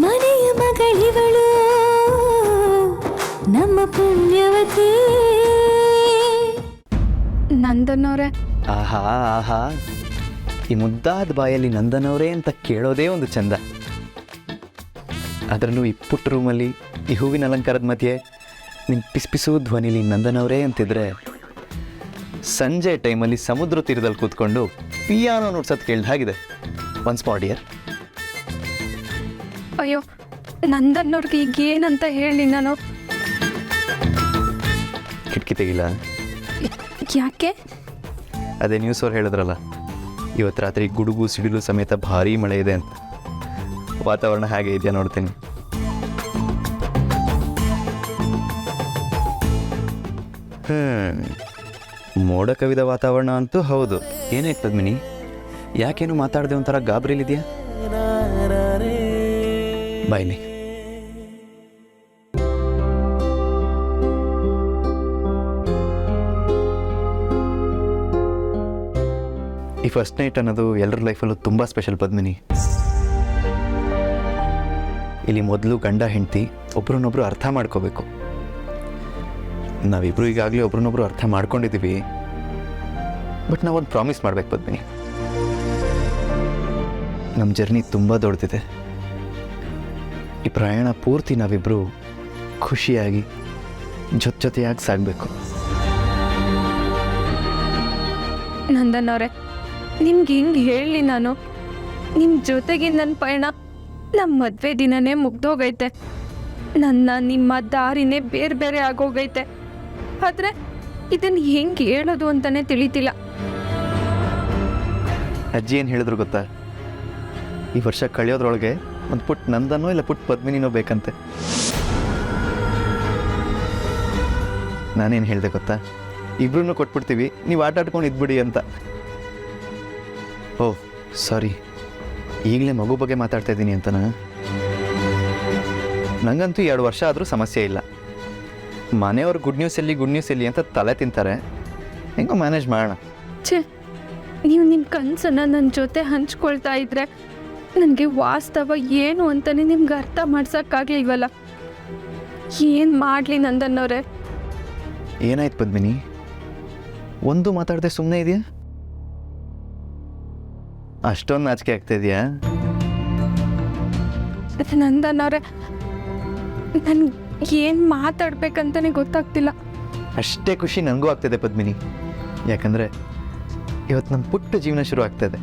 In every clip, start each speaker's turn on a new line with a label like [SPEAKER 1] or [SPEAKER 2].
[SPEAKER 1] ಮನೆಯ ಮಗಳಿವಳು ನಮ್ಮ ಪುಣ್ಯವತಿ.
[SPEAKER 2] ನಂದನವರೇ,
[SPEAKER 3] ಆಹಾ ಆಹಾ, ಈ ಮುದ್ದಾದ ಬಾಯಲ್ಲಿ ನಂದನವರೇ ಅಂತ ಕೇಳೋದೇ ಒಂದು ಚಂದ. ಅದರಲ್ಲೂ ಈ ಪುಟ್ಟ ರೂಮಲ್ಲಿ ಈ ಹೂವಿನ ಅಲಂಕಾರದ ಮಧ್ಯೆ ನಿಮ್ಮ ಪಿಸು ಧ್ವನಿಲಿ ನಂದನವರೇ ಅಂತಿದ್ರೆ ಸಂಜೆ ಟೈಮಲ್ಲಿ ಸಮುದ್ರ ತೀರದಲ್ಲಿ ಕೂತ್ಕೊಂಡು ಪಿಯಾನೋ ನುಡ್ಸೋದು ಕೇಳ್ದ ಹಾಗಿದೆ. Once more dear.
[SPEAKER 2] ಅಯ್ಯೋ ನಂದನ್ನವ್ರಿಗೆ ಈಗ ಏನಂತ ಹೇಳಿ ನಾನು?
[SPEAKER 3] ಕಿಟಕಿ ತೆಗಿಲ್ಲ?
[SPEAKER 2] ಯಾಕೆ?
[SPEAKER 3] ಅದೇ ನ್ಯೂಸ್ ಅವ್ರು ಹೇಳಿದ್ರಲ್ಲ, ಇವತ್ತು ರಾತ್ರಿ ಗುಡುಗು ಸಿಡಿಲು ಸಮೇತ ಭಾರೀ ಮಳೆ ಇದೆ ಅಂತ. ವಾತಾವರಣ ಹಾಗೆ ಇದೆಯಾ ನೋಡ್ತೀನಿ. ಮೋಡ ಕವಿದ ವಾತಾವರಣ ಅಂತೂ ಹೌದು. ಏನಾಯ್ತು ಪದ್ಮಿನಿ, ಯಾಕೇನು ಮಾತಾಡದೆ ಒಂಥರ ಗಾಬರಿಲಿದೆಯಾ? ಬಾಯ್ಲಿ. ಈ ಫಸ್ಟ್ ನೈಟ್ ಅನ್ನೋದು ಎಲ್ಲರ ಲೈಫಲ್ಲೂ ತುಂಬ ಸ್ಪೆಷಲ್ ಪದ್ಮಿನಿ. ಇಲ್ಲಿ ಮೊದಲು ಗಂಡ ಹೆಂಡತಿ ಒಬ್ರನ್ನೊಬ್ರು ಅರ್ಥ ಮಾಡ್ಕೋಬೇಕು. ನಾವಿಬ್ರು ಈಗಾಗಲೇ ಒಬ್ರನ್ನೊಬ್ರು ಅರ್ಥ ಮಾಡ್ಕೊಂಡಿದ್ದೀವಿ. ಬಟ್ ನಾವೊಂದು ಪ್ರಾಮಿಸ್ ಮಾಡ್ಬೇಕು ಪದ್ಮಿನಿ. ನಮ್ಮ ಜರ್ನಿ ತುಂಬ ದೊಡ್ಡದಿದೆ. ಈ ಪ್ರಯಾಣ ಪೂರ್ತಿ ನಾವಿಬ್ಬರು ಖುಷಿಯಾಗಿ ಜೊತೆಯಾಗಿ ಸಾಗಬೇಕು.
[SPEAKER 2] ನಂದನವ್ರೆ, ನಿಮ್ಗೆ ಹಿಂಗೆ ಹೇಳಿ ನಾನು? ನಿಮ್ಮ ಜೊತೆಗೆ ನನ್ನ ಪಯಣ ನಮ್ಮ ಮದುವೆ ದಿನನೇ ಮುಗ್ದೋಗೈತೆ. ನಿಮ್ಮ ದಾರಿನೇ ಬೇರೆ ಬೇರೆ ಆಗೋಗೈತೆ. ಆದರೆ ಇದನ್ನು ಹೆಂಗೆ ಹೇಳೋದು ಅಂತಲೇ ತಿಳಿತಿಲ್ಲ.
[SPEAKER 3] ಅಜ್ಜಿ ಏನು ಹೇಳಿದ್ರು ಗೊತ್ತಾ? ಈ ವರ್ಷ ಕಳೆಯೋದ್ರೊಳಗೆ ಒಂದು ಪುಟ್ಟ ನಂದನೋ ಇಲ್ಲ ಪುಟ್ಟ ಪದ್ಮಿನಿನೋ ಬೇಕಂತೆ. ನಾನೇನು ಹೇಳಿದೆ ಗೊತ್ತಾ? ಇಬ್ರು ಕೊಟ್ಬಿಡ್ತೀವಿ, ನೀವು ಆಟ ಆಡ್ಕೊಂಡು ಇದ್ಬಿಡಿ ಅಂತ. ಓಹ್ ಸಾರಿ, ಈಗಲೇ ಮಗು ಬಗ್ಗೆ ಮಾತಾಡ್ತಾ ಇದ್ದೀನಿ ಅಂತನಾ? ನನಗಂತೂ 2 ವರ್ಷ ಆದರೂ ಸಮಸ್ಯೆ ಇಲ್ಲ. ಮನೆಯವ್ರು ಗುಡ್ ನ್ಯೂಸ್ ಎಲ್ಲಿ ಅಂತ ತಲೆ ತಿಂತಾರೆ. ಹೆಂಗೋ ಮ್ಯಾನೇಜ್ ಮಾಡೋಣ.
[SPEAKER 2] ಛೇ, ನೀವು ನಿಮ್ಮ ಕನಸನ್ನು ನನ್ನ ಜೊತೆ ಹಂಚ್ಕೊಳ್ತಾ ಇದ್ರೆ ನನಗೆ ವಾಸ್ತವ ಏನು ಅಂತಲೇ ನಿಮ್ಗೆ ಅರ್ಥ ಮಾಡ್ಸೋಕ್ಕಾಗಲಿಲ್ವಲ್ಲ. ಏನು ಮಾಡಲಿ ನಂದನ್ನವ್ರೆ?
[SPEAKER 3] ಏನಾಯ್ತು ಪದ್ಮಿನಿ, ಒಂದು ಮಾತಾಡದೆ ಸುಮ್ಮನೆ ಇದೆಯಾ? ಅಷ್ಟೊಂದು ನಾಚಿಕೆ ಆಗ್ತಾ ಇದೆಯಾ?
[SPEAKER 2] ನಂದನ್ನವ್ರೆ, ನನ್ಗೆ ಏನು ಮಾತಾಡ್ಬೇಕಂತಲೇ ಗೊತ್ತಾಗ್ತಿಲ್ಲ.
[SPEAKER 3] ಅಷ್ಟೇ ಖುಷಿ ನನಗೂ ಆಗ್ತಿದೆ ಪದ್ಮಿನಿ. ಯಾಕಂದರೆ ಇವತ್ತು ನಮ್ಮ ಪುಟ್ಟ ಜೀವನ ಶುರು ಆಗ್ತಾಯಿದೆ.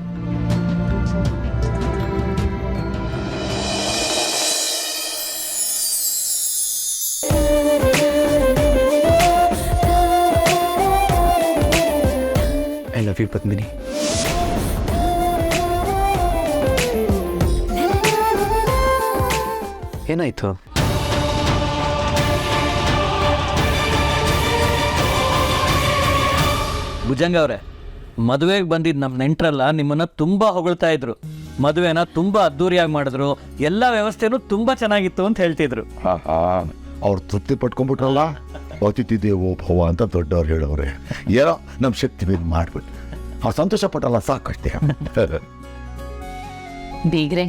[SPEAKER 3] I love you Padmini. ಏನಾಯ್ತು?
[SPEAKER 4] ಭುಜಂಗ ಅವರೇ, ಮದುವೆಗೆ ಬಂದಿದ್ದು ನಮ್ಮ ನೆಂಟ್ರಲ್ಲ ನಿಮ್ಮನ್ನು ತುಂಬ ಹೊಗಳ್ತಾ ಇದ್ರು. ಮದುವೆನ ತುಂಬ ಅದ್ದೂರಿಯಾಗಿ ಮಾಡಿದ್ರು, ಎಲ್ಲ ವ್ಯವಸ್ಥೆನೂ ತುಂಬ ಚೆನ್ನಾಗಿತ್ತು ಅಂತ ಹೇಳ್ತಿದ್ರು.
[SPEAKER 5] ಅವ್ರು ತೃಪ್ತಿ ಪಟ್ಕೊಂಡ್ಬಿಟ್ರಲ್ಲ, ಅತಿಥಿ ದೇವೋ ಭವ ಅಂತ ದೊಡ್ಡವ್ರು ಹೇಳೋರೆ. ಏನೋ ನಮ್ಮ ಶಕ್ತಿ ಮೇಲೆ ಮಾಡಿಬಿಟ್ಟು ಅವ್ರು ಸಂತೋಷ ಪಟ್ಟಲ್ಲ, ಸಾಕಷ್ಟೇ.
[SPEAKER 6] ಬೀಗ್ರೆ,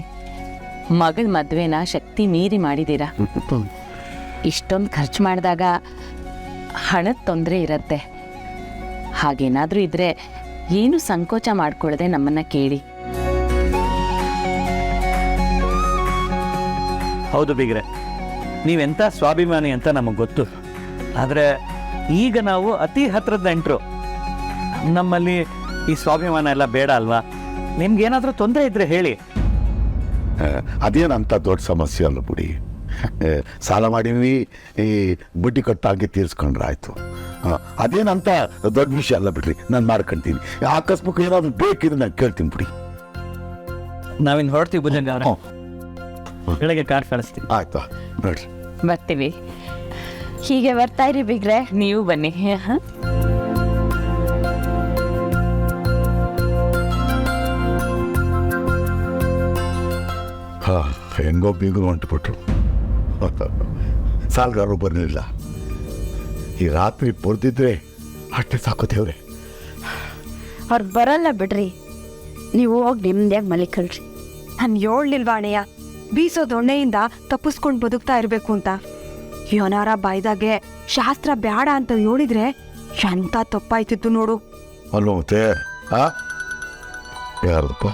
[SPEAKER 6] ಮಗಳ ಮದುವೆನ ಶಕ್ತಿ ಮೀರಿ ಮಾಡಿದ್ದೀರಾ. ಇಷ್ಟೊಂದು ಖರ್ಚು ಮಾಡಿದಾಗ ಹಣದ ತೊಂದರೆ ಇರುತ್ತೆ. ಹಾಗೇನಾದರೂ ಇದ್ದರೆ ಏನು ಸಂಕೋಚ ಮಾಡ್ಕೊಳ್ಳದೆ ನಮ್ಮನ್ನು ಕೇಳಿ.
[SPEAKER 4] ಹೌದು ಬೀಗ್ರೆ, ನೀವೆಂಥ ಸ್ವಾಭಿಮಾನಿ ಅಂತ ನಮಗೆ ಗೊತ್ತು. ಆದರೆ ಈಗ ನಾವು ಅತಿ ಹತ್ತಿರದ ನೆಂಟರು. ನಮ್ಮಲ್ಲಿ ಈ ಸ್ವಾಭಿಮಾನ ಎಲ್ಲ ಬೇಡ ಅಲ್ವಾ? ನಿಮ್ಗೇನಾದರೂ ತೊಂದರೆ ಇದ್ದರೆ ಹೇಳಿ.
[SPEAKER 5] ಅದೇನಂತ ದೊಡ್ಡ ಸಮಸ್ಯೆ ಅಲ್ಲ ಬಿಡಿ. ಸಾಲ ಮಾಡೀವಿ, ಈ ಬಡ್ಡಿ ಕಟ್ಟಾಗಿ ತೀರಿಸ್ಕೊಂಡ್ರೆ ಆಯಿತು. ಅದೇನಂತ ದೊಡ್ಡ ವಿಷಯ ಅಲ್ಲ ಬಿಡ್ರಿ, ನಾನು ಮಾಡ್ಕೊಳ್ತೀನಿ. ಆಕಸ್ಮಿಕ ಏನಾದ್ರು ಬೇಕಿದ್ರೆ ನಾನು ಕೇಳ್ತೀನಿ ಬಿಡಿ.
[SPEAKER 4] ನಾವಿನ್ನು ಹೊರಡ್ತೀವಿ ಭುಜಂಗ ಅವರೇ. ಬೆಳಗ್ಗೆ ಕಾರ್ ಕಳಿಸ್ತೀವಿ.
[SPEAKER 5] ಆಯ್ತಾ, ನೋಡ್ರಿ
[SPEAKER 6] ಬರ್ತೀವಿ. ಹೀಗೆ ಬರ್ತಾ ಇರಿ ಬಿಗ್ರೆ, ನೀವು ಬನ್ನಿ.
[SPEAKER 5] ಹೆಂಗೋ ಬೀಗರು ಹೊಂಟ್ಬಿಟ್ರು. ಸಾಲಗಾರರು ಬರಲಿಲ್ಲ. ಈ ರಾತ್ರಿ ಬರ್ದಿದ್ರೆ ಅಷ್ಟೇ ಸಾಕು ದೇವ್ರೆ.
[SPEAKER 7] ಅವ್ರು ಬರಲ್ಲ ಬಿಡ್ರಿ, ನೀವು ಹೋಗಿ ನಿಮ್ದ್ಯಾಗ ಮಲಿಕಲ್ರಿ. ನಾನು ಹೇಳಲಿಲ್ವಾ ಅಣ್ಣಯ್ಯ, ಬೀಸೋ ದೊಣ್ಣೆಯಿಂದ ತಪ್ಪಿಸ್ಕೊಂಡು ಬದುಕ್ತಾ ಇರಬೇಕು ಅಂತ. ಯೋನಾರ ಬಾಯ್ದಾಗೆ ಶಾಸ್ತ್ರ ಬೇಡ ಅಂತ ಹೇಳಿದ್ರೆ ಎಂತ ತಪ್ಪಾಯ್ತಿತ್ತು ನೋಡು.
[SPEAKER 5] ಅಲ್ವ ಮತ್ತೆ ಯಾರದಪ್ಪ?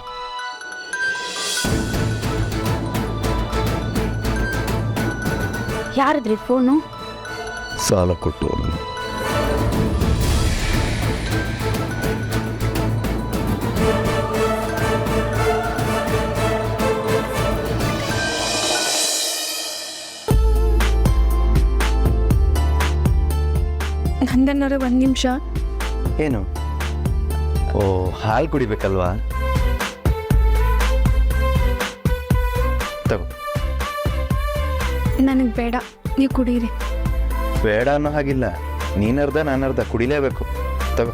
[SPEAKER 6] ಯಾರದ್ರಿ ಫೋನು?
[SPEAKER 5] ಸಾಲ ಕೊಟ್ಟು
[SPEAKER 2] ನಂದನ್ನವ್ರೆ ಒಂದು ನಿಮಿಷ.
[SPEAKER 3] ಏನು? ಓ, ಹಾಲು ಕುಡಿಬೇಕಲ್ವಾ? ತಗೋ.
[SPEAKER 2] ನನಗೆ ಬೇಡ, ನೀವು ಕುಡೀರಿ.
[SPEAKER 3] ಬೇಡ ಅನ್ನೋ ಹಾಗಿಲ್ಲ, ನೀನರ್ಧ ನಾನರ್ಧ ಕುಡಿಲೇಬೇಕು. ತಗೋ.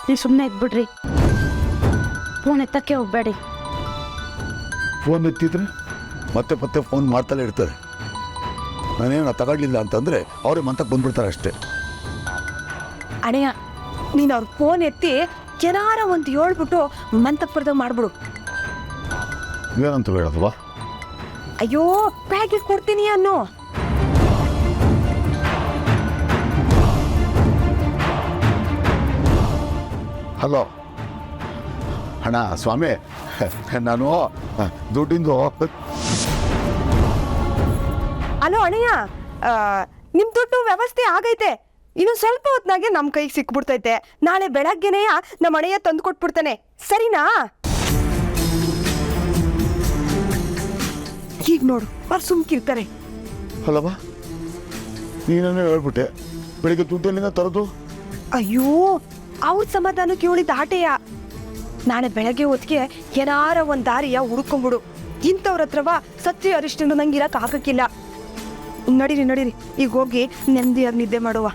[SPEAKER 6] ನೀವು ಸುಮ್ಮನೆ ಇದ್ಬಿಡ್ರಿ, ಫೋನ್ ಎತ್ತಕ್ಕೆ ಹೋಗ್ಬೇಡಿ.
[SPEAKER 5] ಫೋನ್ ಎತ್ತಿದ್ರೆ ಮತ್ತೆ ಮತ್ತೆ ಫೋನ್ ಮಾಡ್ತಲೇ ಇರ್ತಾರೆ. ನಾನೇನು ತಗೊಳ್ಳಿಲ್ಲ ಅಂತಂದರೆ ಅವರೇ ಮಂತಕ್ಕೆ ಬಂದ್ಬಿಡ್ತಾರೆ ಅಷ್ಟೇ.
[SPEAKER 7] ಅಣೆಯ, ನೀನು ಅವ್ರ ಫೋನ್ ಎತ್ತಿ ಏನಾರ ಒಂದು ಹೇಳ್ಬಿಟ್ಟು ಮಂತಪ್ಪರ್ದಾಗ ಮಾಡ್ಬಿಡು.
[SPEAKER 5] ಏನಂತ ಹೇಳೋದವಾ?
[SPEAKER 7] ಅಯ್ಯೋ, ಬ್ಯಾಗಿಗೆ ಕೊಡ್ತೀನಿ ಅನ್ನೋ.
[SPEAKER 5] ಹಲೋ ಅಣ್ಣ, ಸ್ವಾಮಿ, ನಾನು ದುಡ್ಡಿಂದು.
[SPEAKER 7] ಅಲೋ ಅಣೆಯ, ನಿಮ್ಮ ದುಡ್ಡು ವ್ಯವಸ್ಥೆ ಆಗೈತೆ. ಇನ್ನು ಸ್ವಲ್ಪ ಹೊತ್ನಾಗೆ ನಮ್ಮ ಕೈಗೆ ಸಿಕ್ಬಿಡ್ತೈತೆ. ನಾಳೆ ಬೆಳಗ್ಗೆನೇ ನಮ್ಮ ಅಣೆಯ ತಂದು ಕೊಟ್ಬಿಡ್ತಾನೆ, ಸರಿನಾ? ಈಗ ನೋಡು, ಅವ್ರು ಸುಮ್ಕಿರ್ತಾರೆ.
[SPEAKER 5] ಅಲ್ಲವಾ, ನೀನೇ ಹೇಳ್ಬಿಟ್ಟೆ, ಬೆಳಿಗ್ಗೆ ದುಡ್ಡಲ್ಲಿಂದ ತರೋದು.
[SPEAKER 7] ಅಯ್ಯೋ, ಅವ್ರ ಸಮಾಧಾನಕ್ಕೆ ಹೇಳಿದ ಆಟೆಯ. ನಾಳೆ ಬೆಳಗ್ಗೆ ಹೊತ್ತಿಗೆ ಏನಾರ ಒಂದು ದಾರಿಯ ಹುಡ್ಕೊಂಬಿಡು. ಇಂಥವ್ರ ಹತ್ರವ ಸತ್ಯ ಅರಿಷ್ಟನ್ನು ನಂಗೆ ಇರಕ್ಕೆ ಆಗಕ್ಕಿಲ್ಲ. ನಡೀರಿ ನಡೀರಿ, ಈಗ ಹೋಗಿ ನೆಮ್ಮದಿಯಾಗಿ ನಿದ್ದೆ ಮಾಡುವ.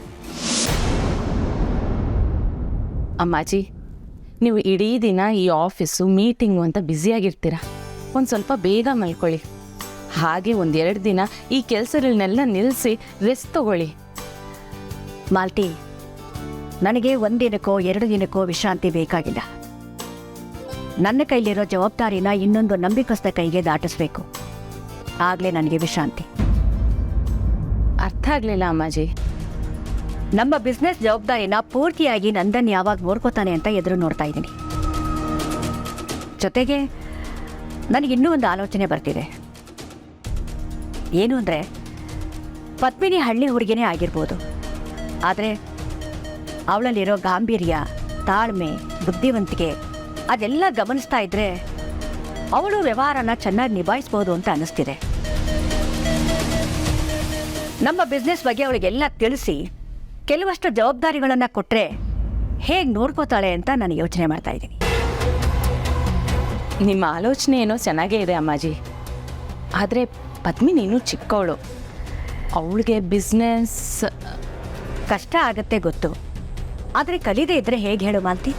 [SPEAKER 6] ಅಮ್ಮಾಜಿ, ನೀವು ಇಡೀ ದಿನ ಈ ಆಫೀಸು ಮೀಟಿಂಗು ಅಂತ ಬ್ಯುಸಿಯಾಗಿರ್ತೀರ. ಒಂದು ಸ್ವಲ್ಪ ಬೇಗ ಮಲ್ಕೊಳ್ಳಿ. ಹಾಗೆ ಒಂದೆರಡು ದಿನ ಈ ಕೆಲಸಗಳನ್ನೆಲ್ಲ ನಿಲ್ಲಿಸಿ ರೆಸ್ಟ್ ತಗೊಳ್ಳಿ.
[SPEAKER 8] ಮಾಲ್ತಿ, ನನಗೆ ಒಂದಿನಕ್ಕೋ 2 ದಿನಕ್ಕೋ ವಿಶ್ರಾಂತಿ ಬೇಕಾಗಿಲ್ಲ. ನನ್ನ ಕೈಲಿರೋ ಜವಾಬ್ದಾರಿನ ಇನ್ನೊಂದು ನಂಬಿಕಸ್ಥ ಕೈಗೆ ದಾಟಿಸ್ಬೇಕು. ಆಗಲೇ ನನಗೆ ವಿಶ್ರಾಂತಿ.
[SPEAKER 6] ಅರ್ಥ ಆಗಲಿಲ್ಲ ಅಮ್ಮಾಜಿ.
[SPEAKER 8] ನಮ್ಮ ಬಿಸ್ನೆಸ್ ಜವಾಬ್ದಾರಿನ ಪೂರ್ತಿಯಾಗಿ ನಂದನ್ ಯಾವಾಗ ನೋಡ್ಕೋತಾನೆ ಅಂತ ಎದುರು ನೋಡ್ತಾ ಇದ್ದೀನಿ. ಜೊತೆಗೆ ನನಗಿನ್ನೂ ಒಂದು ಆಲೋಚನೆ ಬರ್ತಿದೆ. ಏನು ಅಂದರೆ, ಪದ್ಮಿನಿ ಹಳ್ಳಿ ಹುಡುಗಿನೇ ಆಗಿರ್ಬೋದು, ಆದರೆ ಅವಳಲ್ಲಿರೋ ಗಾಂಭೀರ್ಯ, ತಾಳ್ಮೆ, ಬುದ್ಧಿವಂತಿಕೆ ಅದೆಲ್ಲ ಗಮನಿಸ್ತಾ ಇದ್ರೆ ಅವಳು ವ್ಯವಹಾರನ ಚೆನ್ನಾಗಿ ನಿಭಾಯಿಸ್ಬೋದು ಅಂತ ಅನ್ನಿಸ್ತಿದೆ. ನಮ್ಮ ಬಿಸ್ನೆಸ್ ಬಗ್ಗೆ ಅವಳಿಗೆಲ್ಲ ತಿಳಿಸಿ ಕೆಲವಷ್ಟು ಜವಾಬ್ದಾರಿಗಳನ್ನು ಕೊಟ್ಟರೆ ಹೇಗೆ ನೋಡ್ಕೋತಾಳೆ ಅಂತ ನಾನು ಯೋಚನೆ ಮಾಡ್ತಾ ಇದ್ದೀನಿ.
[SPEAKER 6] ನಿಮ್ಮ ಆಲೋಚನೆ ಏನೋ ಚೆನ್ನಾಗೇ ಇದೆ ಅಮ್ಮಾಜಿ. ಆದರೆ ಪದ್ಮಿನಿ ಇನ್ನೂ ಚಿಕ್ಕವಳು. ಅವಳಿಗೆ ಬಿಸ್ನೆಸ್
[SPEAKER 8] ಕಷ್ಟ ಆಗತ್ತೆ ಗೊತ್ತು, ಆದರೆ ಕಲಿದೇ ಇದ್ದರೆ ಹೇಗೆ ಹೇಳು ಮಾಲ್ತಿ?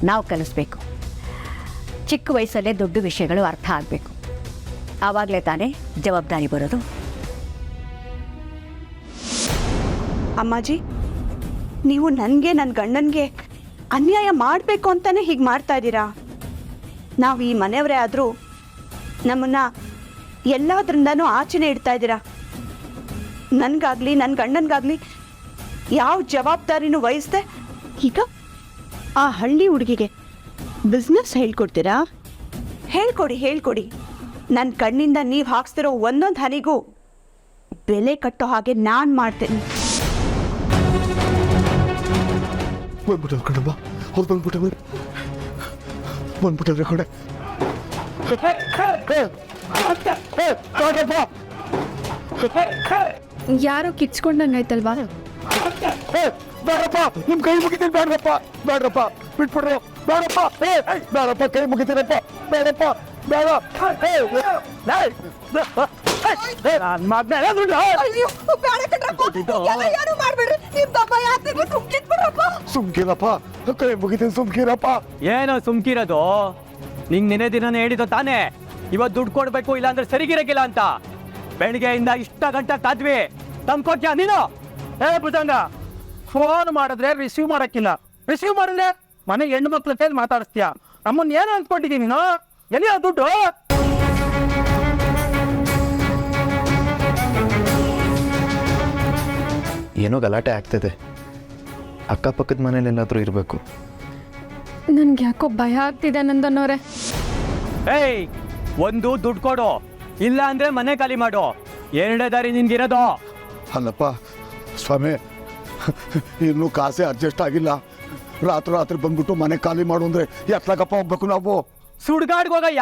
[SPEAKER 8] ನಾವು ಕಲಿಸ್ಬೇಕು. ಚಿಕ್ಕ ವಯಸ್ಸಲ್ಲೇ ದೊಡ್ಡ ವಿಷಯಗಳು ಅರ್ಥ ಆಗಬೇಕು. ಆವಾಗಲೇ ತಾನೇ ಜವಾಬ್ದಾರಿ ಬರೋದು.
[SPEAKER 7] ಅಮ್ಮಾಜಿ, ನೀವು ನನಗೆ ನನ್ನ ಗಂಡನಿಗೆ ಅನ್ಯಾಯ ಮಾಡಬೇಕು ಅಂತಾನೆ ಹೀಗೆ ಮಾಡ್ತಾ ಇದ್ದೀರಾ. ನಾವು ಈ ಮನೆಯವರೇ ಆದರೂ ನಮ್ಮನ್ನು ಎಲ್ಲದರಿಂದನೂ ಆಚೆನೇ ಇಡ್ತಾ ಇದ್ದೀರಾ. ನನಗಾಗಲಿ ನನ್ನ ಗಂಡನಿಗಾಗಲಿ ಯಾವ ಜವಾಬ್ದಾರಿನೂ ವಹಿಸ್ದೆ ಈಗ ಆ ಹಳ್ಳಿ ಹುಡುಗಿಗೆ ಬಿಸ್ನೆಸ್ ಹೇಳ್ಕೊಡ್ತೀರಾ? ಹೇಳ್ಕೊಡಿ. ನನ್ನ ಕಣ್ಣಿಂದ ನೀವು ಹಾಕ್ಸ್ತಿರೋ ಒಂದೊಂದು ಹನಿಗೂ ಬೆಲೆ ಕಟ್ಟೋ ಹಾಗೆ ನಾನು ಮಾಡ್ತೇನೆ.
[SPEAKER 5] ಬಂದ್ಬಿಟ್ಟವ್ರು ಕಣಮ್ಮ, ಅವ್ರು ಬಂದ್ಬಿಟ್ಟವ್ರೆ ಕಡೆ.
[SPEAKER 2] ಯಾರೋ ಕಿಚ್ಕೊಂಡಂಗಾಯ್ತಲ್ವಾ?
[SPEAKER 5] ಬೇಡಪ್ಪ, ನಿಮ್ ಕೈ ಮುಗಿತೀನಿ. ಬೇಡ್ರಪ್ಪ, ಬಿಟ್ಬಿಡ್ರು. ಬೇಡಪ್ಪ, ಕೈ ಮುಗಿತೀನಪ್ಪ. ಬೇಡಪ್ಪ, ಬೇಡ. ಸುಮ್ಕಿರಪ್ಪ, ಕೈ ಮುಗಿತೀನಿ, ಸುಮ್ಕಿರಪ್ಪ.
[SPEAKER 9] ಏನೋ ಸುಮ್ಕಿರೋದು? ನಿಂಗೆ ನೆನೆ ದಿನನೇ ಹೇಳಿದ್ದು ತಾನೇ ಇವತ್ತು ದುಡ್ಡು ಕೊಡ್ಬೇಕು, ಇಲ್ಲಾಂದ್ರೆ ಸರಿಗಿರಕ್ಕಿಲ್ಲ ಅಂತ. ಬೆಳಿಗ್ಗೆಯಿಂದ ಇಷ್ಟ ಗಂಟೆ ಕಾದ್ವಿ, ತಂದ್ಕೊಟ್ಯಾ ನೀನು? ಭುಜಂಗ
[SPEAKER 10] ಫೋನ್ ಮಾಡಿದ್ರೆ ರಿಸೀವ್ ಮಾಡೋಕ್ಕಿಲ್ಲ, ರಿಸೀವ್ ಮಾಡಿದ್ರೆ ಮನೆ ಹೆಣ್ಣು ಮಕ್ಳ ಕೈಲಿ ಮಾತಾಡಿಸ್ತೀಯ. ನಮ್ಮನ್ನ ಏನು ಅಂದ್ಕೊಂಡಿದ್ದೀನಿ ನೀನು? ಎಲ್ಲಿ ಆ ದುಡ್ಡು?
[SPEAKER 3] ಏನೋ ಗಲಾಟೆ ಆಗ್ತದೆ, ಅಕ್ಕಪಕ್ಕದ ಮನೇಲಿ ಏನಾದರೂ ಇರಬೇಕು.
[SPEAKER 2] ನನ್ಗೆ ಯಾಕೋ ಭಯ ಆಗ್ತಿದೆ ನಂದನ್ನೋರೆ.
[SPEAKER 9] ಏಯ್, ಒಂದು ದುಡ್ಡು ಕೊಡು, ಇಲ್ಲ ಅಂದ್ರೆ ಮನೆ ಖಾಲಿ ಮಾಡು. ಎರಡೇ ದಾರಿ ನಿನ್ಗಿರೋದು.
[SPEAKER 5] ಅಲ್ಲಪ್ಪ ಸ್ವಾಮಿ, ಇನ್ನೂ ಕಾಸೆ ಅಡ್ಜಸ್ಟ್ ಆಗಿಲ್ಲ. ರಾತ್ರಿ ಬಂದ್ಬಿಟ್ಟು ಮನೆ ಖಾಲಿ ಮಾಡು ಅಂದರೆ ಎತ್ಲಾಗಪ್ಪ ಹೋಗ್ಬೇಕು ನಾವು?
[SPEAKER 9] ಸುಡ್ಗಾಡ್ಗೋಗಯ್ಯ.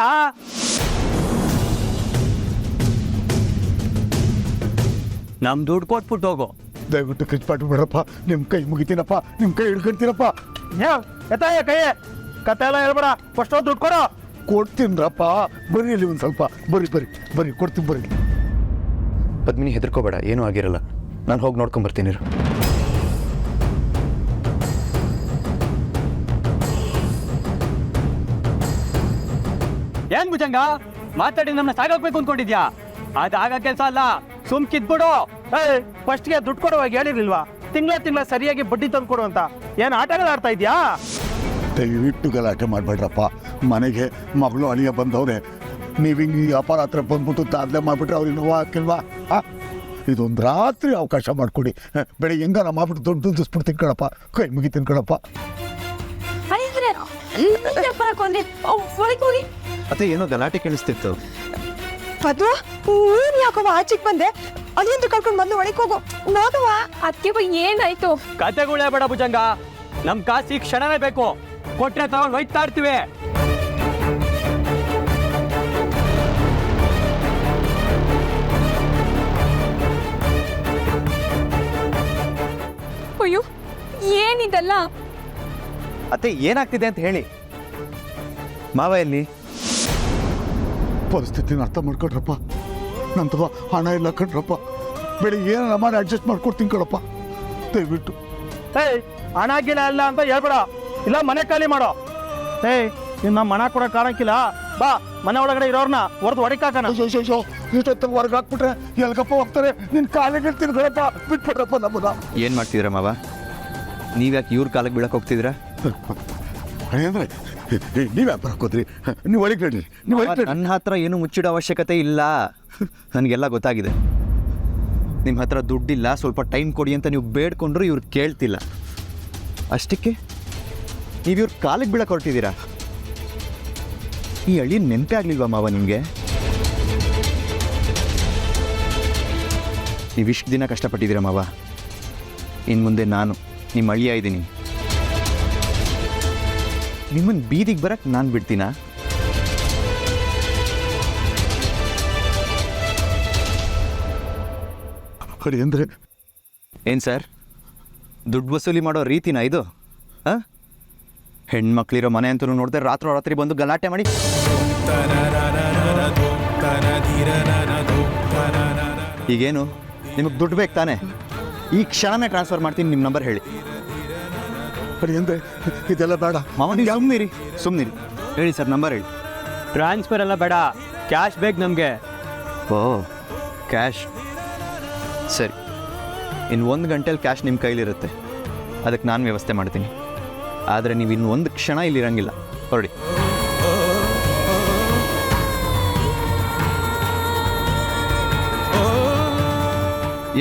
[SPEAKER 9] ನಮ್ ದುಡ್ಡು ಕೊಟ್ಬಿಟ್ಟು ಹೋಗು.
[SPEAKER 5] ದಯವಿಟ್ಟು ಕಿಚ್ಪಾಟ್ ಬಿಡಪ್ಪ, ನಿಮ್ಮ ಕೈ ಮುಗಿತೀನಪ್ಪ, ನಿಮ್ಮ ಕೈ ಹಿಡ್ಕೊಳ್ತೀನಪ್ಪ.
[SPEAKER 10] ಎತ್ತಾಯ ಕೈ ಕತೆ ಎಲ್ಲ ಹೇಳ್ಬೇಡ, ಫಸ್ಟ್ ದುಡ್ಡು ಕೊಡು.
[SPEAKER 5] ಕೊಡ್ತೀನ್ರಪ್ಪ, ಬರ್ರಿ ಇಲ್ಲಿ ಒಂದು ಸ್ವಲ್ಪ, ಬರ್ರಿ ಕೊಡ್ತೀನಿ ಬರ್ರಿ.
[SPEAKER 3] ಪದ್ಮಿನಿ ಹೆದರ್ಕೋಬೇಡ, ಏನೂ ಆಗಿರಲ್ಲ. ನಾನು ಹೋಗಿ ನೋಡ್ಕೊಂಬರ್ತೀನಿ.
[SPEAKER 9] ಏನ್ ಭುಜಂಗ ಮಾತಾಡಿ ನಮ್ಮನ್ನ ಸಾಗಾಕ್ಬೇಕು ಅಂದ್ಕೊಂಡಿದ್ಯಾ? ಅದಾಗ ಕೆಲಸ ಅಲ್ಲ, ಸುಮ್ ಕಿದ್ಬಿಡು.
[SPEAKER 10] ಫಸ್ಟ್ಗೆ ದುಡ್ಡು ಕೊಡುವಾಗ ಹೇಳಿರ್ಲಿಲ್ವಾ ತಿಂಗಳ ಸರಿಯಾಗಿ ಬಡ್ಡಿ ತಂದು ಕೊಡು ಅಂತ? ಏನು ಆಟಗಳು ಆಡ್ತಾ ಇದೆಯಾ?
[SPEAKER 5] ದಯವಿಟ್ಟು ಗಲಾಟೆ ಮಾಡಬೇಡ್ರಪ್ಪ. ಮನೆಗೆ ಮಗಳು ಅಳಿಯ ಬಂದವ್ರೆ, ನೀವು ಹಿಂಗೆ ಈ ವ್ಯಾಪಾರ ಹತ್ರ ಬಂದ್ಬಿಟ್ಟು ತಾದ್ಲೆ ಮಾಡಿಬಿಟ್ರೆ ಅವ್ರಿಗೆ ನೋವು ಹಾಕಿಲ್ವಾ? ಇದೊಂದು ರಾತ್ರಿ ಅವಕಾಶ ಮಾಡಿಕೊಡಿ. ಬೆಳಿಗ್ಗೆ ಹೆಂಗಾರ ಮಾಡ್ಬಿಟ್ಟು ದೊಡ್ಡ ದುಸ್ಬಿಡ್ತೀನಿ ಕಣಪ್ಪ, ಕೈ ಮುಗಿತೀನಿ ಕಣಪ್ಪ.
[SPEAKER 3] ಅತ್ತೆ ಏನೋ ಗಲಾಟೆ ಕೇಳಿಸ್ತಿತ್ತು.
[SPEAKER 7] ಪದ್ಮ, ನೀನ್ ಯಾಕವ ಆಚೆಗೆ ಬಂದೆ? ಅಲ್ಲಿಂದ ಕರ್ಕೊಂಡು ಬಂದು ಒಳಗೆ ಹೋಗು. ನೋಡುವ
[SPEAKER 2] ಅದಕ್ಕೆ ಏನಾಯ್ತು?
[SPEAKER 9] ಕತೆಗಳೇ ಬೇಡ ಭುಜಂಗ, ನಮ್ ಕಾಸು ಈ ಕ್ಷಣನೇ ಬೇಕು. ಕೊಟ್ರೆ ತಗೊಂಡು ಹೋಯ್ತಾ ಇರ್ತೀವಿ.
[SPEAKER 2] ಅಯ್ಯೋ, ಏನಿದಲ್ಲ?
[SPEAKER 3] ಅತ್ತೆ ಏನಾಗ್ತಿದೆ ಅಂತ ಹೇಳಿ. ಮಾವ ಎಲ್ಲಿ?
[SPEAKER 5] ಪರಿಸ್ಥಿತಿನ ಅರ್ಥ ಮಾಡ್ಕೊಡ್ರಪ್ಪ. ನಂತವ ಹಣ ಇಲ್ಲ ಕಣ್ರಪ್ಪ. ಬೆಳಿಗ್ಗೆ ಏನಾರ ಮಾಡಿ ಅಡ್ಜಸ್ಟ್ ಮಾಡ್ಕೊಡ್ತೀನಿ ಕಣಪ್ಪ, ದಯವಿಟ್ಟು.
[SPEAKER 10] ಹಣ ಗಿಲ ಇಲ್ಲ ಅಂತ ಹೇಳ್ಬೇಡ, ಇಲ್ಲ ಮನೆ ಖಾಲಿ ಮಾಡೋ. ಇನ್ನು ನಮ್ಮ ಹಣ ಕೊಡೋಕೆ ಕಾಣಕ್ಕಿಲ್ಲ. ಬಾ, ಮನೆ ಒಳಗಡೆ ಇರೋರ್ನ ಹೊರತು ಹೊಡಿಕಾಕಣ.
[SPEAKER 5] ಇಷ್ಟೊತ್ತ ಹೊರಗೆ ಹಾಕ್ಬಿಟ್ರೆ ಎಲ್ಗಪ್ಪ ಹೋಗ್ತಾರೆ? ನಿನ್ನ ಕಾಲಿಗೆ ಇರ್ತೀನಿ ಕಣಪ್ಪ, ಬಿಟ್ಬಿಟ್ರಪ್ಪ ನಮ್ಮನ್ನ.
[SPEAKER 3] ಏನು ಮಾಡ್ತಿದ್ದೀರಾ ಮಾವ? ನೀವ್ಯಾಕೆ ಇವ್ರ ಕಾಲಕ್ಕೆ ಬೀಳಕ್ಕೆ ಹೋಗ್ತಿದ್ದೀರಾ?
[SPEAKER 5] ಅಂದರೆ ನೀವು ವ್ಯಾಪಾರ ಹಾಕೋದ್ರಿ, ನೀವು ಒಳಗೆ ನಡೀರಿ, ನೀವು ಒಳಗೆ ನಡೀರಿ.
[SPEAKER 3] ನನ್ನ ಹತ್ರ ಏನು ಮುಚ್ಚಿಡೋ ಅವಶ್ಯಕತೆ ಇಲ್ಲ, ನನಗೆಲ್ಲ ಗೊತ್ತಾಗಿದೆ. ನಿಮ್ಮ ಹತ್ರ ದುಡ್ಡಿಲ್ಲ, ಸ್ವಲ್ಪ ಟೈಮ್ ಕೊಡಿ ಅಂತ ನೀವು ಬೇಡ್ಕೊಂಡ್ರು ಇವ್ರು ಕೇಳ್ತಿಲ್ಲ. ಅಷ್ಟಕ್ಕೆ ನೀವು ಇವ್ರ ಕಾಲಿಗೆ ಬೀಳಕ್ಕೆ ಹೊರಟಿದ್ದೀರಾ? ಈ ಹಳ್ಳಿ ನೆನಪೇ ಆಗಲಿಲ್ವಾ ಮಾವ ನಿಮಗೆ? ನೀವಿಷ್ಟು ದಿನ ಕಷ್ಟಪಟ್ಟಿದ್ದೀರಾ ಮಾವ. ಇನ್ನು ಮುಂದೆ ನಾನು ನಿಮ್ಮ ಅಳಿಯ ಇದ್ದೀನಿ. ನಿಮ್ಮನ್ನು ಬೀದಿಗೆ ಬರಕ್ಕೆ ನಾನು ಬಿಡ್ತೀನಾ?
[SPEAKER 5] ಹೊಡಿ ಅಂದರೆ
[SPEAKER 3] ಏನು ಸರ್, ದುಡ್ಡು ವಸೂಲಿ ಮಾಡೋ ರೀತಿನಾ ಇದು? ಹಾಂ, ಹೆಣ್ಮಕ್ಳಿರೋ ಮನೆ ಅಂತಲೂ ನೋಡಿದ್ರೆ ರಾತ್ರಿ ಬಂದು ಗಲಾಟೆ ಮಾಡಿ. ಈಗೇನು ನಿಮಗೆ ದುಡ್ಡು ಬೇಕು ತಾನೆ? ಈ ಕ್ಷಣನೇ ಟ್ರಾನ್ಸ್ಫರ್ ಮಾಡ್ತೀನಿ, ನಿಮ್ಮ ನಂಬರ್ ಹೇಳಿ.
[SPEAKER 5] ಹೊಡಿ ಅಂದರೆ ಇದೆಲ್ಲ ಬೇಡ
[SPEAKER 3] ಮಾವ, ನೀವು ಸುಮ್ಮನಿರಿ. ಹೇಳಿ ಸರ್, ನಂಬರ್ ಹೇಳಿ.
[SPEAKER 9] ಟ್ರಾನ್ಸ್ಫರ್ ಎಲ್ಲ ಬೇಡ, ಕ್ಯಾಶ್ ಬೇಕು ನಮಗೆ.
[SPEAKER 3] ಓ, ಕ್ಯಾಶ್ ಸರಿ. ಇನ್ನು 1 ಗಂಟೆಲಿ ಕ್ಯಾಶ್ ನಿಮ್ಮ ಕೈಲಿರುತ್ತೆ, ಅದಕ್ಕೆ ನಾನು ವ್ಯವಸ್ಥೆ ಮಾಡ್ತೀನಿ. ಆದರೆ ನೀವು ಇನ್ನು 1 ಕ್ಷಣ ಇಲ್ಲಿರಂಗಿಲ್ಲ, ಹೊರಡಿ.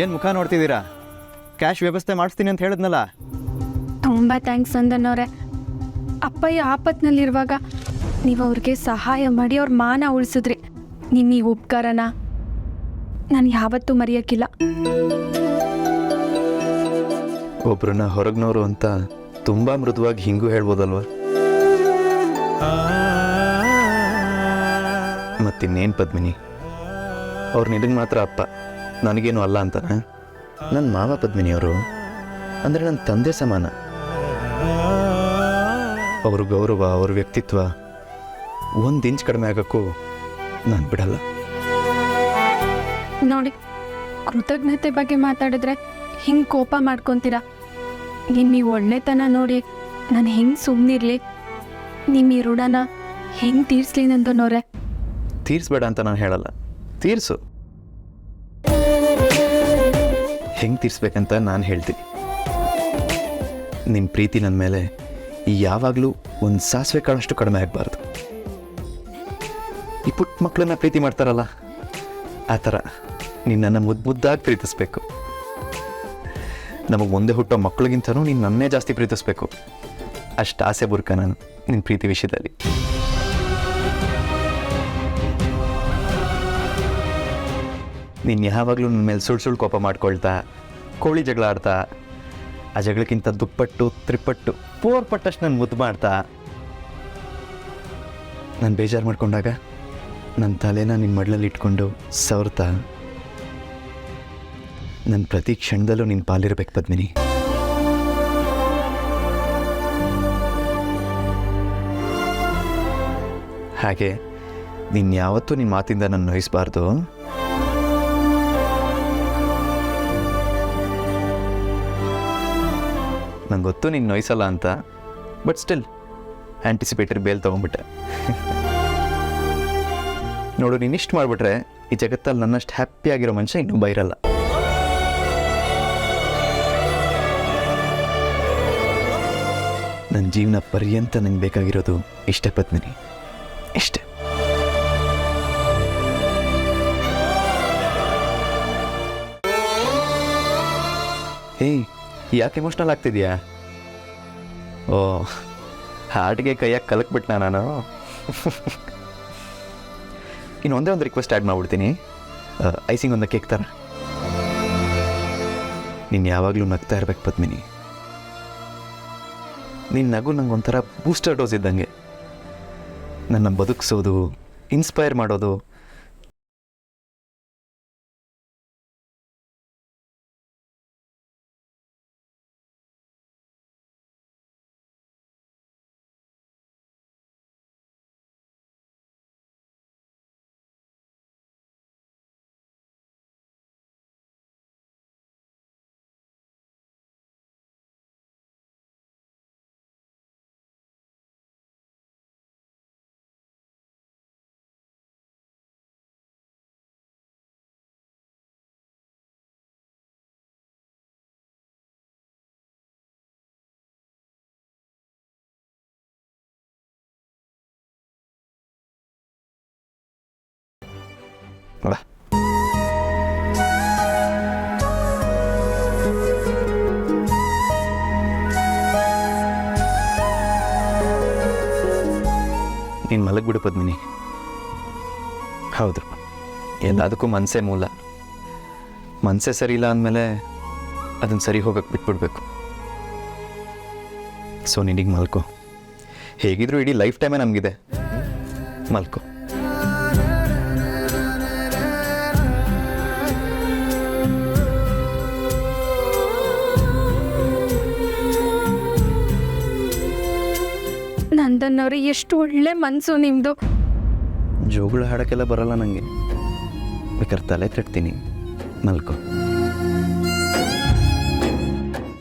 [SPEAKER 3] ಏನು ಮುಖ ನೋಡ್ತಿದ್ದೀರಾ? ಕ್ಯಾಶ್ ವ್ಯವಸ್ಥೆ ಮಾಡಿಸ್ತೀನಿ ಅಂತ ಹೇಳಿದ್ನಲ್ಲ.
[SPEAKER 2] ತುಂಬ ಥ್ಯಾಂಕ್ಸ್ ನಂದನ್ನೋರೆ. ಅಪ್ಪಯ್ಯ ಆಪತ್ನಲ್ಲಿರುವಾಗ ನೀವು ಅವ್ರಿಗೆ ಸಹಾಯ ಮಾಡಿ ಅವ್ರ ಮಾನ ಉಳಿಸಿದ್ರಿ. ನಿಮ್ಮ ಈ ಉಪಕಾರನ ನಾನು ಯಾವತ್ತೂ ಮರೆಯೋಕ್ಕಿಲ್ಲ.
[SPEAKER 3] ಒಬ್ರನ್ನ ಹೊರಗ್ನವರು ಅಂತ ತುಂಬ ಮೃದುವಾಗಿ ಹಿಂಗೂ ಹೇಳ್ಬೋದಲ್ವ? ಮತ್ತಿನ್ನೇನು ಪದ್ಮಿನಿ, ಅವ್ರು ನಿನಗೆ ಮಾತ್ರ ಅಪ್ಪ, ನನಗೇನು ಅಲ್ಲ ಅಂತ. ನನ್ನ ಮಾವ ಪದ್ಮಿನಿಯವರು ಅಂದರೆ ನನ್ನ ತಂದೆ ಸಮಾನ. ಅವ್ರ ಗೌರವ, ಅವ್ರ ವ್ಯಕ್ತಿತ್ವ 1 ಇಂಚ್ ಕಡಿಮೆ ಆಗೋಕ್ಕೂ ನಾನು ಬಿಡಲ್ಲ.
[SPEAKER 2] ನೋಡಿ, ಕೃತಜ್ಞತೆ ಬಗ್ಗೆ ಮಾತಾಡಿದ್ರೆ ಹಿಂಗೆ ಕೋಪ ಮಾಡ್ಕೊತೀರಾ. ನಿಮ್ಮ ಈ ಒಳ್ಳೆತನ ನೋಡಿ ನಾನು ಹೆಂಗೆ ಸುಮ್ಮನಿರಲಿ? ನಿಮ್ಮ ಈ ಋಣನ ಹೆಂಗೆ ತೀರಿಸ್ಲಿ ನಂದನ್ನೋರೆ?
[SPEAKER 3] ತೀರಿಸ್ಬೇಡ ಅಂತ ನಾನು ಹೇಳಲ್ಲ, ತೀರಿಸು. ಹೆಂಗೆ ತೀರಿಸ್ಬೇಕಂತ ನಾನು ಹೇಳ್ತೀನಿ. ನಿನ್ನ ಪ್ರೀತಿ ನನ್ನ ಮೇಲೆ ಯಾವಾಗಲೂ ಒಂದು ಸಾಸಿವೆ ಕಾಳಷ್ಟು ಕಡಿಮೆ ಆಗಬಾರ್ದು. ಈ ಪುಟ್ಟ ಮಕ್ಕಳನ್ನ ಪ್ರೀತಿ ಮಾಡ್ತಾರಲ್ಲ ಆ ಥರ ನಿನ್ನನ್ನು ಮುದ್ದಾಗಿ ಪ್ರೀತಿಸ್ಬೇಕು. ನಮಗೆ ಮುಂದೆ ಹುಟ್ಟೋ ಮಕ್ಕಳಿಗಿಂತನೂ ನೀನು ನನ್ನೇ ಜಾಸ್ತಿ ಪ್ರೀತಿಸ್ಬೇಕು. ಅಷ್ಟು ಆಸೆ ಬುರ್ಕ ನಾನು ನಿನ್ನ ಪ್ರೀತಿ ವಿಷಯದಲ್ಲಿ. ನೀನು ಯಾವಾಗಲೂ ನನ್ನ ಮೇಲೆ ಸುಳ್ಳು ಕೋಪ ಮಾಡ್ಕೊಳ್ತಾ, ಕೋಳಿ ಜಗಳ ಆಡ್ತಾ, ಆ ಜಗಳಕ್ಕಿಂತ ದುಪ್ಪಟ್ಟು ತ್ರಿಪಟ್ಟು ಪಟ್ಟಷ್ಟು ನಾನು ಮುದ್ದು ಮಾಡ್ತಾ, ನಾನು ಬೇಜಾರು ಮಾಡ್ಕೊಂಡಾಗ ನನ್ನ ತಲೆನ ನಿನ್ನ ಮಡ್ಲಲ್ಲಿ ಇಟ್ಕೊಂಡು ಸವರ್ತಾ, ನನ್ನ ಪ್ರತಿ ಕ್ಷಣದಲ್ಲೂ ನಿನ್ನ ಪಾಲಿರ್ಬೇಕು ಪದ್ಮಿನಿ. ಹಾಗೆ ನೀನು ಯಾವತ್ತೂ ನಿನ್ನ ಮಾತಿಂದ ನನ್ನ ನೋಯಿಸಬಾರ್ದು. ನಂಗೆ ಗೊತ್ತು ನೀನು ನೋಯಿಸಲ್ಲ ಅಂತ, ಬಟ್ ಸ್ಟಿಲ್ ಆ್ಯಂಟಿಸಿಪೇಟರಿ ಬೇಲ್ ತೊಗೊಂಡ್ಬಿಟ್ಟೆ. ನೋಡು, ನೀನು ಇಷ್ಟು ಮಾಡಿಬಿಟ್ರೆ ಈ ಜಗತ್ತಲ್ಲಿ ನನ್ನಷ್ಟು ಹ್ಯಾಪಿಯಾಗಿರೋ ಮನುಷ್ಯ ಇನ್ನೂ ಬೈರಲ್ಲ. ನನ್ನ ಜೀವನ ಪರ್ಯಂತ ನಂಗೆ ಬೇಕಾಗಿರೋದು ಇಷ್ಟೇ ಪದ್ಮಿನಿ, ಇಷ್ಟೇ. ಏಯ್, ಯಾಕೆ ಎಮೋಷ್ನಲ್ ಆಗ್ತಿದ್ಯಾ? ಓ, ಹಾರ್ಟ್ಗೆ ಕೈಯಾಗಿ ಕಲಕ್ಬಿಟ್ನಾ ನಾನು? ಇನ್ನು ಒಂದೇ ಒಂದು ರಿಕ್ವೆಸ್ಟ್ ಆ್ಯಡ್ ಮಾಡ್ಬಿಡ್ತೀನಿ, ಐಸಿಂಗ್ ಒಂದು ಕೇಕ್ ಥರ. ನೀನು ಯಾವಾಗಲೂ ನಗ್ತಾ ಇರ್ಬೇಕು ಪದ್ಮಿನಿ. ನಿನ್ನ ನಗು ನಂಗೆ ಒಂಥರ ಬೂಸ್ಟರ್ ಡೋಸ್ ಇದ್ದಂಗೆ, ನನ್ನ ಬದುಕಿಸೋದು, ಇನ್ಸ್ಪೈರ್ ಮಾಡೋದು. ಬಾ. ನೀನು ಮಲಗಿಬಿಡು ಪದ್ಮಿನಿ. ಹೌದು, ಎಲ್ಲದಕ್ಕೂ ಮನಸ್ಸೇ ಮೂಲ. ಮನಸ್ಸೇ ಸರಿ ಇಲ್ಲ ಅಂದಮೇಲೆ ಅದನ್ನು ಸರಿ ಹೋಗಕ್ಕೆ ಬಿಟ್ಬಿಡ್ಬೇಕು. ಸೊ ನಿನಗೆ ಮಲ್ಕೋ. ಹೇಗಿದ್ರು ಇಡೀ ಲೈಫ್ ಟೈಮೇ ನಮಗಿದೆ. ಮಲ್ಕೋ.
[SPEAKER 2] ನಂದನ್ನವ್ರೆ, ಎಷ್ಟು ಒಳ್ಳೆ ಮನಸ್ಸು ನಿಮ್ಮದು.
[SPEAKER 3] ಜೋಗುಳ ಹಾಡೋಕ್ಕೆಲ್ಲ ಬರಲ್ಲ ನನಗೆ, ಬೇಕಾದ್ರೆ ತಲೆ ತಟ್ತೀನಿ. ಮಲ್ಕೋ.